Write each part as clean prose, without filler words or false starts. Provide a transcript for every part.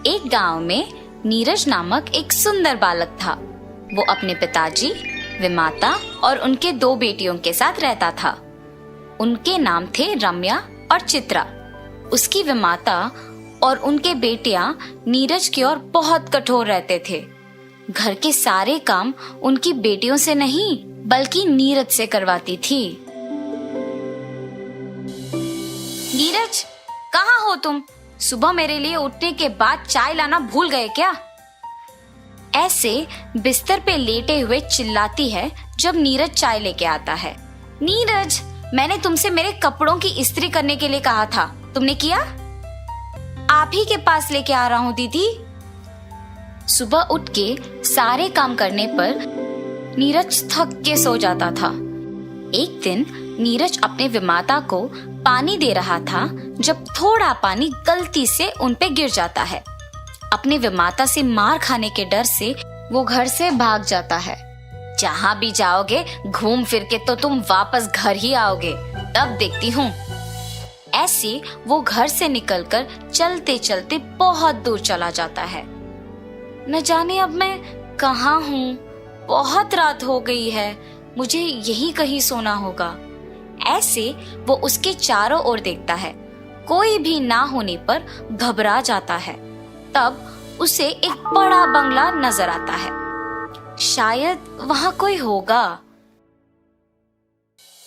एक गांव में नीरज नामक एक सुंदर बालक था। वो अपने पिताजी, विमाता और उनके 2 बेटियों के साथ रहता था। उनके नाम थे रम्या और चित्रा। उसकी विमाता और उनके बेटियां नीरज की ओर बहुत कठोर रहते थे। घर के सारे काम उनकी बेटियों से नहीं बल्कि नीरज से करवाती थी। नीरज, कहाँ हो तुम? सुबह मेरे लिए उठने के बाद चाय लाना भूल गए क्या? ऐसे बिस्तर पे लेटे हुए चिल्लाती है जब नीरज चाय लेके आता है। नीरज, मैंने तुमसे मेरे कपड़ों की इस्त्री करने के लिए कहा था, तुमने किया? आप ही के पास लेके आ रहा हूँ दीदी। सुबह उठ के सारे काम करने पर नीरज थक के सो जाता था। एक दिन नीरज अपने विमाता को पानी दे रहा था जब थोड़ा पानी गलती से उन पे गिर जाता है। अपने विमाता से मार खाने के डर से वो घर से भाग जाता है। जहाँ भी जाओगे घूम फिर के तो तुम वापस घर ही आओगे, तब देखती हूँ। ऐसे वो घर से निकलकर चलते चलते बहुत दूर चला जाता है। न जाने अब मैं कहाँ हूँ। बहुत रात हो गई है, मुझे यही कहीं सोना होगा। ऐसे वो उसके चारों ओर देखता है। कोई भी ना होने पर घबरा जाता है। तब उसे एक बड़ा बंगला नजर आता है। शायद वहां कोई होगा।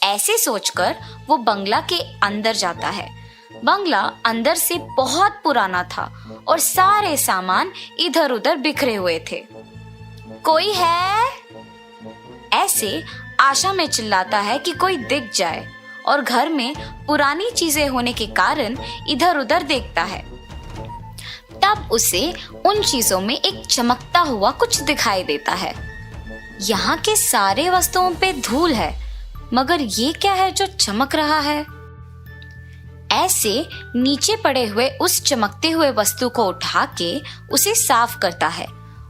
ऐसे सोचकर वो बंगला के अंदर जाता है। बंगला अंदर से बहुत पुराना था और सारे सामान इधर उधर बिखरे हुए थे। कोई है? ऐसे आशा में चिल्लाता है कि कोई दिख जाए और घर में पुरानी चीजें होने के कारण इधर उधर देखता है। तब उसे उन चीजों में एक चमकता हुआ कुछ दिखाई देता है। यहाँ के सारे वस्तुओं पे धूल है, मगर ये क्या है जो चमक रहा है? ऐसे नीचे पड़े हुए उस चमकते हुए वस्तु को उठा के उसे साफ करता है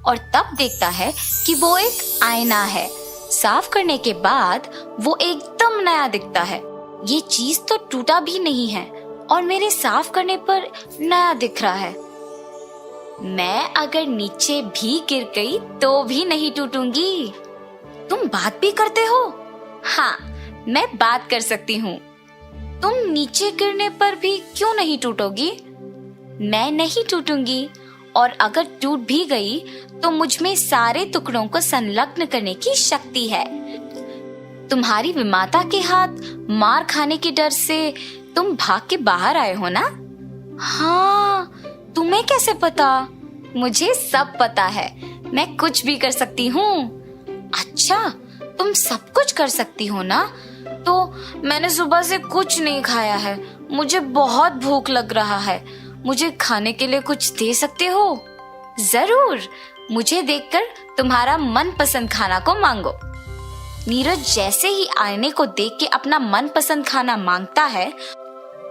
और तब देखता है कि वो एक आईना है। साफ करने के बाद वो एकदम नया दिखता है। ये चीज तो टूटा भी नहीं है और मेरे साफ करने पर नया दिख रहा है। मैं अगर नीचे भी गिर गई तो भी नहीं टूटूंगी। तुम बात भी करते हो? हाँ, मैं बात कर सकती हूँ। तुम नीचे गिरने पर भी क्यों नहीं टूटोगी? मैं नहीं टूटूंगी, और अगर टूट भी गई तो मुझ में सारे टुकड़ों को संलग्न करने की शक्ति है। तुम्हारी विमाता के हाथ मार खाने के डर से तुम भाग के बाहर आए हो ना? हाँ, तुम्हें कैसे पता? मुझे सब पता है। मैं कुछ भी कर सकती हूँ। अच्छा, तुम सब कुछ कर सकती हो ना? तो मैंने सुबह से कुछ नहीं खाया है। मुझे बहुत भूख लग रहा है। मुझे खाने के लिए कुछ दे सकते हो? जरूर, मुझे देखकर तुम्हारा मनपसंद खाना को मांगो। नीरज जैसे ही आईने को देख के अपना मनपसंद खाना मांगता है,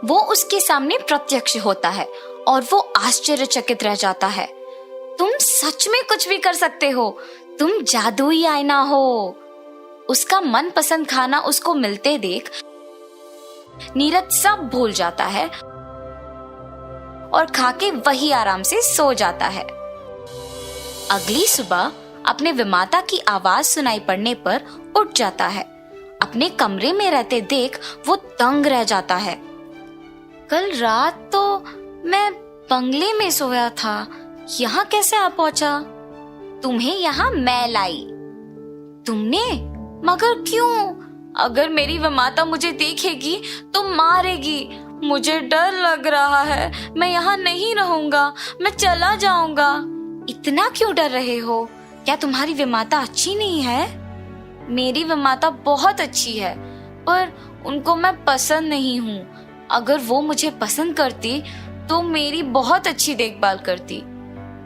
वो उसके सामने प्रत्यक्ष होता है और वो आश्चर्यचकित रह जाता है। तुम सच में कुछ भी कर सकते हो। तुम जादुई आईना हो। उसका मनपसंद खाना उसको मिलते देख नीरज सब भूल जाता है और खाके वही आराम से सो जाता है। अगली सुबह अपने विमाता की आवाज सुनाई पड़ने पर उठ जाता है। अपने कमरे में रहते देख वो दंग रह जाता है। कल रात तो मैं बंगले में सोया था, यहाँ कैसे आ पहुंचा? तुम्हें यहाँ मैं लाई। तुमने? मगर क्यों? अगर मेरी विमाता मुझे देखेगी तो मारेगी। मुझे डर लग रहा है। मैं यहाँ नहीं रहूंगा, मैं चला जाऊंगा। इतना क्यों डर रहे हो? क्या तुम्हारी विमाता अच्छी नहीं है? मेरी विमाता बहुत अच्छी है, पर उनको मैं पसंद नहीं हूँ। अगर वो मुझे पसंद करती तो मेरी बहुत अच्छी देखभाल करती।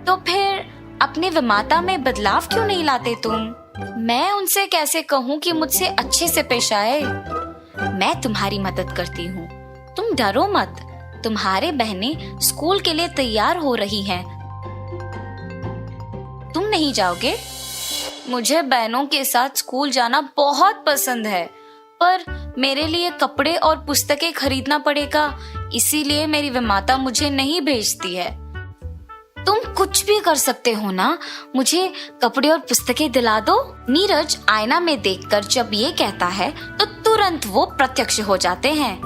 तो फिर अपने विमाता में बदलाव क्यों नहीं लाते तुम? मैं उनसे कैसे कहूँ कि मुझसे अच्छे से पेश आए? मैं तुम्हारी मदद करती हूँ, तुम डरो मत। तुम्हारे बहनें स्कूल के लिए तैयार हो रही हैं। तुम नहीं जाओगे? मुझे बहनों के साथ स्कूल जाना बहुत पसंद है, पर मेरे लिए कपड़े और पुस्तकें खरीदना पड़ेगा, इसीलिए मेरी विमाता मुझे नहीं भेजती है। तुम कुछ भी कर सकते हो ना, मुझे कपड़े और पुस्तकें दिला दो। नीरज आईना में देखकर जब ये कहता है तो तुरंत वो प्रत्यक्ष हो जाते हैं।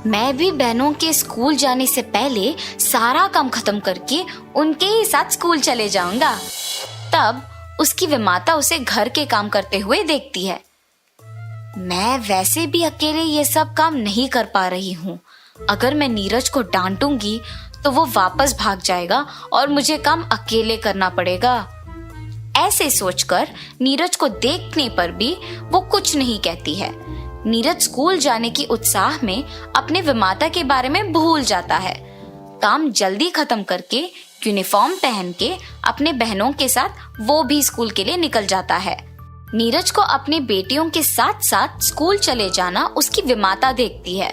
मैं भी बहनों के स्कूल जाने से पहले सारा काम खत्म करके उनके ही साथ स्कूल चले जाऊंगा। तब उसकी विमाता उसे घर के काम करते हुए देखती है। मैं वैसे भी अकेले ये सब काम नहीं कर पा रही हूँ। अगर मैं नीरज को डांटूंगी तो वो वापस भाग जाएगा और मुझे काम अकेले करना पड़ेगा। ऐसे सोचकर नीरज को देखने पर भी वो कुछ नहीं कहती है। नीरज स्कूल जाने की उत्साह में अपने विमाता के बारे में भूल जाता है। काम जल्दी खत्म करके यूनिफॉर्म पहन के अपने बहनों के साथ वो भी स्कूल के लिए निकल जाता है। नीरज को अपने बेटियों के साथ साथ स्कूल चले जाना उसकी विमाता देखती है।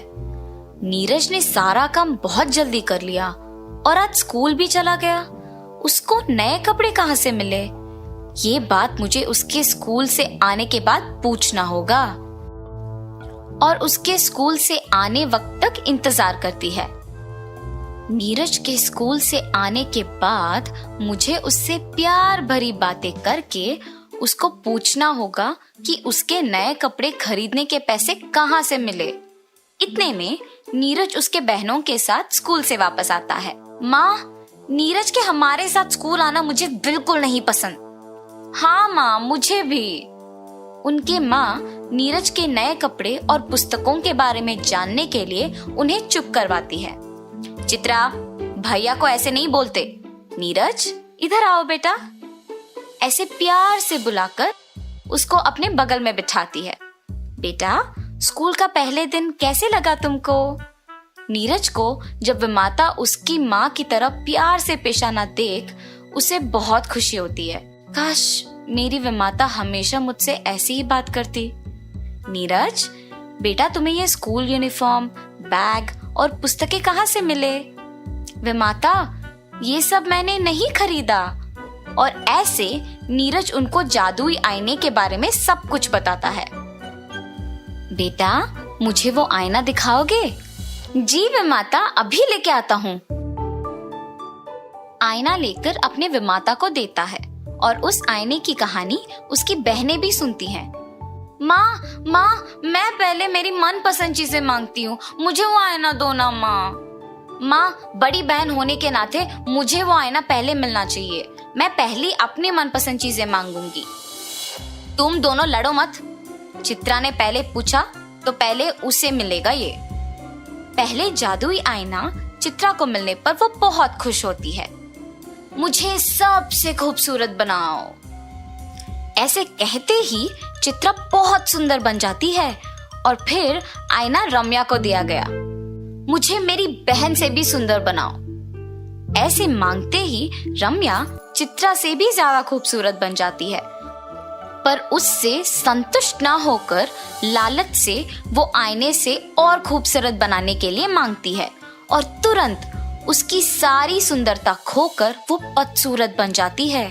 नीरज ने सारा काम बहुत जल्दी कर लिया और आज स्कूल भी चला गया। उसको नए कपड़े कहाँ से मिले? ये बात मुझे उसके स्कूल से आने के बाद पूछना होगा। और उसके स्कूल से आने वक्त तक इंतजार करती है। नीरज के स्कूल से आने के बाद मुझे उससे प्यार भरी बातें करके उसको पूछना होगा कि उसके नए कपड़े खरीदने के पैसे कहाँ से मिले। इतने में नीरज उसके बहनों के साथ स्कूल से वापस आता है। माँ, नीरज के हमारे साथ स्कूल आना मुझे बिल्कुल नहीं पसंद। हाँ माँ, मुझे भी। उनके माँ नीरज के नए कपड़े और पुस्तकों के बारे में जानने के लिए उन्हें चुप करवाती है। चित्रा, भैया को ऐसे नहीं बोलते। नीरज, इधर आओ बेटा। ऐसे प्यार से बुलाकर उसको अपने बगल में बिठाती है। बेटा, स्कूल का पहले दिन कैसे लगा तुमको? नीरज को जब विमाता उसकी माँ की तरह प्यार से पेश आना देख उसे बहुत खुशी होती है। काश मेरी विमाता हमेशा मुझसे ऐसी ही बात करती। नीरज बेटा, तुम्हें ये स्कूल यूनिफॉर्म, बैग और पुस्तकें कहाँ से मिले? विमाता, ये सब मैंने नहीं खरीदा। और ऐसे नीरज उनको जादुई आईने के बारे में सब कुछ बताता है। बेटा, मुझे वो आईना दिखाओगे? जी विमाता, अभी लेके आता हूँ। आईना लेकर अपने विमाता को देता है और उस आईने की कहानी उसकी बहनें भी सुनती हैं। माँ, मैं पहले मेरी मनपसंद चीजें मांगती हूँ, मुझे वो आईना दो ना माँ। बड़ी बहन होने के नाते मुझे वो आईना पहले मिलना चाहिए। मैं पहली अपनी मनपसंद चीजें मांगूंगी। तुम दोनों लड़ो मत। चित्रा ने पहले पूछा तो पहले उसे मिलेगा ये। पहले जादुई आईना चित्रा को मिलने पर वो बहुत खुश होती है। मुझे सबसे खूबसूरत बनाओ। ऐसे कहते ही चित्रा बहुत सुंदर बन जाती है और फिर आईना रम्या को दिया गया। मुझे मेरी बहन से भी सुंदर बनाओ। ऐसे मांगते ही रम्या चित्रा से भी ज्यादा खूबसूरत बन जाती है, पर उससे संतुष्ट ना होकर लालच से वो आईने से और खूबसूरत बनाने के लिए मांगती है और तुरंत उसकी सारी सुंदरता खोकर वो बदसूरत बन जाती है।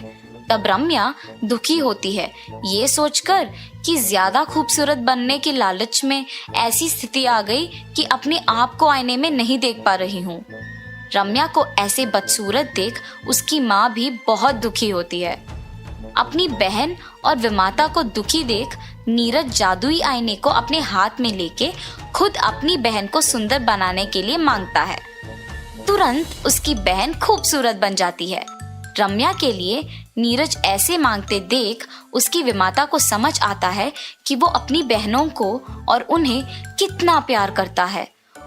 तब रम्या दुखी होती है ये सोचकर कि ज्यादा खूबसूरत बनने की लालच में ऐसी स्थिति आ गई कि अपने आप को आईने में नहीं देख पा रही हूँ। रम्या को ऐसे बदसूरत देख उसकी माँ भी बहुत दुखी होती है। अपनी बहन और विमाता को दुखी देख नीरज जादुई आईने को अपने हाथ में लेके खुद अपनी बहन को सुंदर बनाने के लिए मांगता है। तुरंत उसकी बहन खूबसूरत बन जाती है। रम्या के लिए नीरज ऐसे मांगते देख उसकी विमाता को समझ आता है कि वो अपनी बहनों को और उन्हें कितना प्यार करता है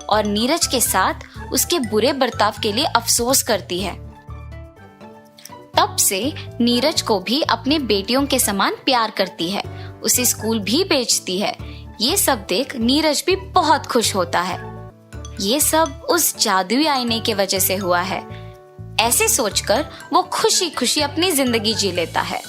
और नीरज के साथ उसके बुरे बर्ताव के लिए अफसोस करती है। तब से नीरज को भी अपने बेटियों के समान प्यार करती है, उसे स्कूल भी भेजती है। ये सब देख नीरज भी बहुत खुश होता है। ये सब उस जादुई आईने की वजह से हुआ है। ऐसे सोचकर वो खुशी खुशी अपनी जिंदगी जी लेता है।